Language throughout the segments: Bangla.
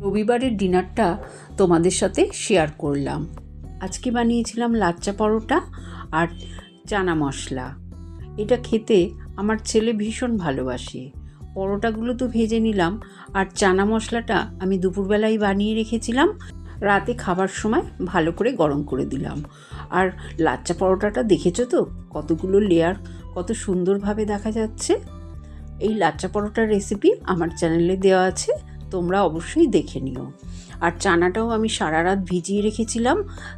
রবিবারের ডিনারটা তোমাদের সাথে শেয়ার করলাম। আজকে বানিয়েছিলাম লাচ্চা পরোটা আর চানা মশলা। এটা খেতে আমার ছেলে ভীষণ ভালোবাসে। পরোটাগুলো তো ভেজে নিলাম, আর চানা মশলাটা আমি দুপুরবেলায় বানিয়ে রেখেছিলাম, রাতে খাবার সময় ভালো করে গরম করে দিলাম। আর লাচ্চা পরোটাটা দেখেছো তো কতগুলো লেয়ার, কত সুন্দরভাবে দেখা যাচ্ছে। এই লাচ্চা পরোটার রেসিপি আমার চ্যানেলে দেওয়া আছে, তোমরা অবশ্যই দেখে নিও। আর চানাটাও আমি সারা রাত ভিজিয়ে রেখেছিলাম,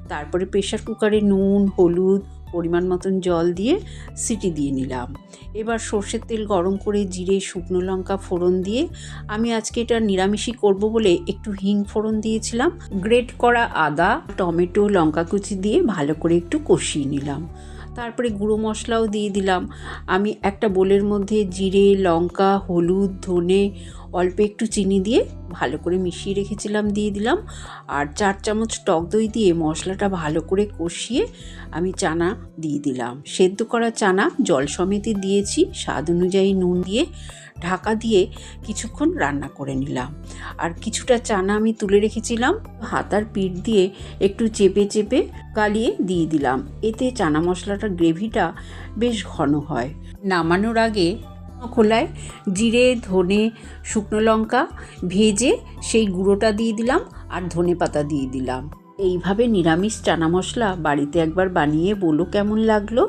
তারপরে প্রেশার কুকারে নুন, হলুদ, পরিমাণ মতন জল দিয়ে সিটি দিয়ে নিলাম। এবার সর্ষের তেল গরম করে জিরে, শুকনো লঙ্কা ফোড়ন দিয়ে, আমি আজকে এটা নিরামিষই করব বলে একটু হিং ফোড়ন দিয়েছিলাম। গ্রেট করা আদা, টমেটো, লঙ্কা কুচি দিয়ে ভালো করে একটু কষিয়ে নিলাম। তারপরে গুঁড়ো মশলাও দিয়ে দিলাম। আমি একটা বোলের মধ্যে জিরে, লঙ্কা, হলুদ, ধনে, অল্প একটু চিনি দিয়ে ভালো করে মিশিয়ে রেখেছিলাম, দিয়ে দিলাম। আর 4 চামচ টক দই দিয়ে মশলাটা ভালো করে কষিয়ে আমি চানা দিয়ে দিলাম। সেদ্ধ করা চানা জল সমেতই দিয়েছি, স্বাদ অনুযায়ী নুন দিয়ে ঢাকা দিয়ে কিছুক্ষণ রান্না করে নিলাম। আর কিছুটা চানা আমি তুলে রেখেছিলাম, হাতার পিঠ দিয়ে একটু চেপে চেপে গালিয়ে দিয়ে দিলাম। এতে চানা মশলাটার গ্রেভিটা বেশ ঘন হয়। নামানোর আগে খোলায় জিরে, ধনে, শুকনো লঙ্কা ভেজে সেই গুঁড়োটা দিয়ে দিলাম, আর ধনে পাতা দিয়ে দিলাম। এইভাবে নিরামিষ চানা মশলা বাড়িতে একবার বানিয়ে বলো কেমন লাগলো।